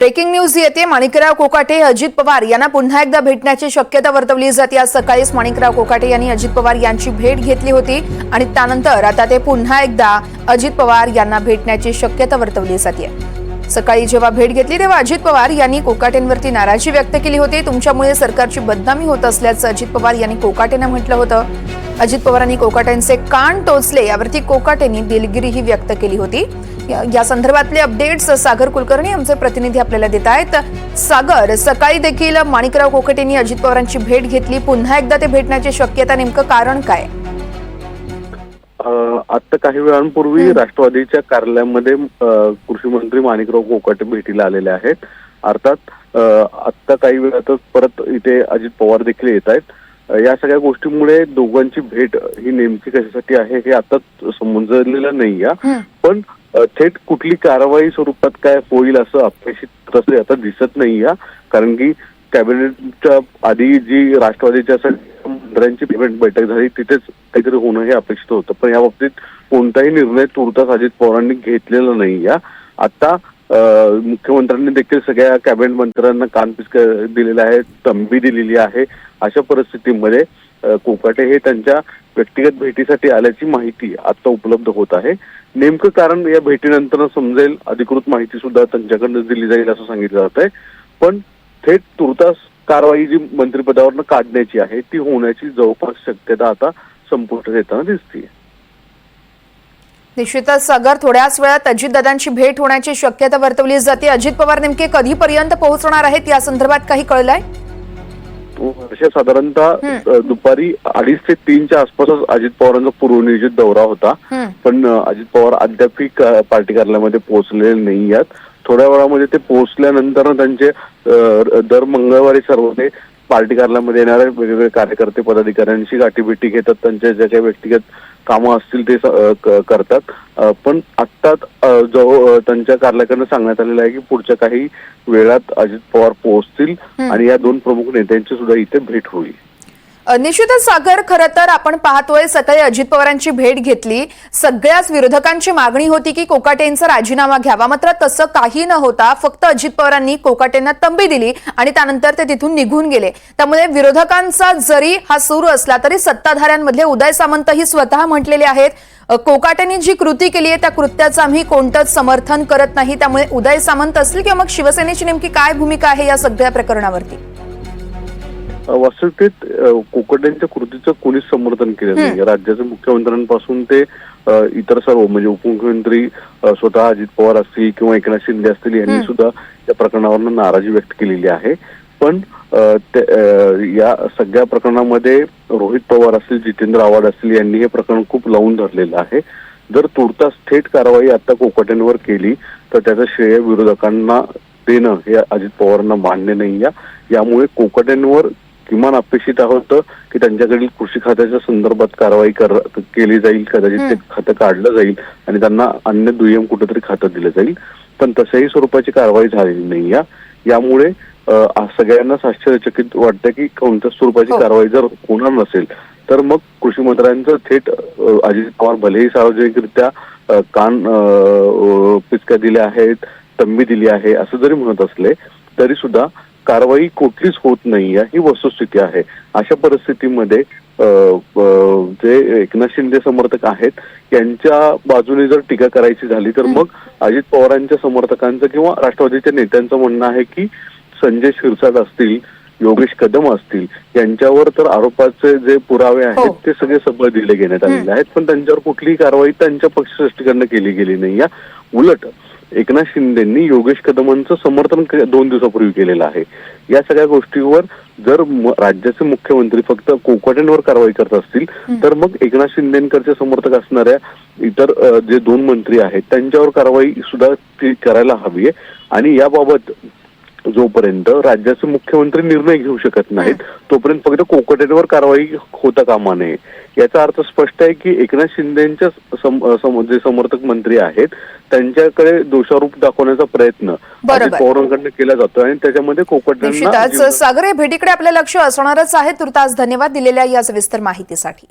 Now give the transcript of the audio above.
Breaking news येते। माणिकराव कोकाटे अजित पवार यांना पुन्हा एकदा भेटण्याची शक्यता वर्तवली जाते। आज सकाळीच माणिकराव कोकाटे यांनी अजित पवार यांची भेट घेतली होती आणि त्यानंतर आता ते पुन्हा एकदा अजित पवार यांना भेटण्याची शक्यता वर्तवली जाते। सकाळी जेव्हा भेट घेतली तेव्हा अजित पवार यांनी कोकाटेंवरती नाराजी व्यक्त केली होती। तुमच्यामुळे सरकारची बदनामी होत असल्याचं अजित पवार यांनी कोकाटेंना म्हटलं होतं। अजित पवारांनी कोकाटेंचे कान टोचले यावरती कोकाटेंनी दिलगिरीही व्यक्त केली होती। या संदर्भातले अपडेट्स सागर कुलकर्णी आमचे प्रतिनिधी आपल्याला देत आहेत। सागर, सकाळी देखील माणिकराव कोकाटेंनी अजित पवारांची भेट घेतली, पुन्हा एकदा ते भेटण्याची शक्यता, नेमकं कारण काय? आता काही वेळांपूर्वी राष्ट्रवादीच्या कार्यालयामध्ये कृषी मंत्री माणिकराव कोकाटे भेटीला आलेले आहेत। अर्थात आता काही वेळातच परत इथे अजित पवार देखील येत आहेत। या सगळ्या गोष्टींमुळे दोघांची भेट ही नेमकी कशासाठी आहे हे आता समजलेलं नाही। पण थेट कुठली कारवाई स्वरूपात काय होईल असं अपेक्षित तसं आता दिसत नाही। कारण की कॅबिनेटच्या आधी जी राष्ट्रवादीच्या मंत्र्यांची बैठक झाली तिथेच काहीतरी होणं हे अपेक्षित होतं, पण या बाबतीत कोणताही निर्णय तुर्तास अजित पवारांनी घेतलेला नाही। आता मुख्यमंत्र्यांनी देखील सगळ्या कॅबिनेट मंत्र्यांना कानपिच दिलेला आहे, तंबी दिलेली आहे। अशा परिस्थितीमध्ये कोकाटे हे त्यांच्या व्यक्तिगत भेटीसाठी आल्याची माहिती आता उपलब्ध होत आहे। नेमकं कारण या भेटीनंतर समजेल, अधिकृत माहिती सुद्धा त्यांच्याकडनं दिली जाईल असं सांगितलं जात आहे। पण थेट तुर्तास कारवाई जी मंत्रिपदावरनं काढण्याची आहे ती होण्याची जवळपास शक्यता आता संपुष्टात येताना दिसते। निश्चितच सागर, थोड्याच वेळात अजितदादांची भेट होण्याची शक्यता वर्तवली जाते। अजित पवार नेमके कधीपर्यंत पोहोचणार आहेत या संदर्भात काही कळलंय? अशा साधारणतः दुपारी 2:30 ते 3च्या आसपासच अजित पवारांचा पूर्वनियोजित दौरा होता, पण अजित पवार अद्याप पार्टी कार्यालयामध्ये पोहोचलेले नाही आहेत। थोड्या वेळामध्ये ते पोहोचल्यानंतर त्यांचे दर मंगळवारी सर्व ते पार्टी कार्यालयामध्ये येणारे वेगवेगळे कार्यकर्ते पदाधिकाऱ्यांशी गाठीभेटी घेतात, त्यांच्या ज्या काही व्यक्तिगत कामं असतील ते करतात। पण आत्ता जो त्यांच्या कार्यालयाकडनं सांगण्यात आलेलं आहे की पुढच्या काही वेळात अजित पवार पोहोचतील आणि या दोन प्रमुख नेत्यांची सुद्धा इथे भेट होईल। निश्चितच सागर, खरं तर आपण पाहतोय सकाळी अजित पवारांची भेट घेतली, सगळ्याच विरोधकांची मागणी होती की कोकाटेंचा राजीनामा घ्यावा, मात्र तसं काही न होता फक्त अजित पवारांनी कोकाटेंना तंबी दिली आणि त्यानंतर ते तिथून निघून गेले। त्यामुळे विरोधकांचा जरी हा सूर असला तरी सत्ताधाऱ्यांमधले उदय सामंतही स्वतः म्हटलेले आहेत कोकाटेंनी जी कृती केली आहे त्या कृत्याचं आम्ही कोणतंच समर्थन करत नाही। त्यामुळे उदय सामंत असतील किंवा मग शिवसेनेची नेमकी काय भूमिका आहे या सगळ्या प्रकरणावरती? वास्तविकतेत कोकाटेंच्या कृतीचं कोणीच समर्थन केलं नाही। राज्याच्या मुख्यमंत्र्यांपासून ते इतर सर्व म्हणजे उपमुख्यमंत्री स्वतः अजित पवार असतील किंवा एकनाथ शिंदे असतील यांनी सुद्धा या प्रकरणावर नाराजी व्यक्त केलेली आहे। पण या सगळ्या प्रकरणामध्ये रोहित पवार असतील, जितेंद्र आव्हाड असतील यांनी हे प्रकरण खूप लावून धरलेलं आहे। जर तुर्तास थेट कारवाई आता कोकाटेंवर केली तर त्याचं श्रेय विरोधकांना देणं हे अजित पवारांना मान्य नाही। यामुळे कोकाटेंवर किमान अपेक्षित होतं की त्यांच्याकडील कृषी खात्याच्या संदर्भात कारवाई केली जाईल, कदाचित ते खातं काढलं जाईल आणि त्यांना अन्य दुय्यम कुठेतरी खातं दिलं जाईल, पण तशाही स्वरूपाची कारवाई झालेली नाही। यामुळे सगळ्यांना आश्चर्यचकित वाटतं की कोणत्या स्वरूपाची कारवाई जर होणार नसेल तर मग कृषी मंत्र्यांचं थेट अजित पवार भलेही सार्वजनिकरित्या कान पिचका दिल्या आहेत, तंबी दिली आहे असं जरी म्हणत असले तरी सुद्धा कारवाई कुठलीच होत नाही ही वस्तुस्थिती आहे। अशा परिस्थितीमध्ये जे एकनाथ शिंदे समर्थक आहेत यांच्या बाजूने जर टीका करायची झाली तर मग अजित पवारांच्या समर्थकांचं किंवा राष्ट्रवादीच्या नेत्यांचं म्हणणं आहे की संजय शिरसाट असतील, योगेश कदम असतील यांच्यावर तर आरोपाचे जे पुरावे आहेत ते सगळे सबळ दिले घेण्यात आलेले आहेत, पण त्यांच्यावर कुठलीही कारवाई त्यांच्या पक्षश्रेष्ठीकडनं केली गेली नाही। उलट एकनाथ शिंदेंनी योगेश कदमांचं समर्थन 2 दिवसापूर्वी केलेलं आहे। या सगळ्या गोष्टीवर जर राज्याचे मुख्यमंत्री फक्त कोकाटेंवर कारवाई करत असतील तर मग एकनाथ शिंदेकडचे समर्थक असणाऱ्या इतर जे 2 मंत्री आहेत त्यांच्यावर कारवाई सुद्धा करायला हवी आहे। आणि याबाबत जोपर्यंत राज्याचे मुख्यमंत्री निर्णय घेऊ शकत नाहीत तोपर्यंत फक्त कोकाटेंवर कारवाई होता कामा नये। याचा अर्थ स्पष्ट आहे की एकनाथ शिंदेच्या जे समर्थक मंत्री आहेत त्यांच्याकडे दोषारोप दाखवण्याचा प्रयत्न अजित पवारांकडून केला जातो आणि त्याच्यामध्ये कोकाटेंना सागर, भेटीकडे आपलं लक्ष असणारच आहे। तुर्तास धन्यवाद दिलेल्या या सविस्तर माहितीसाठी।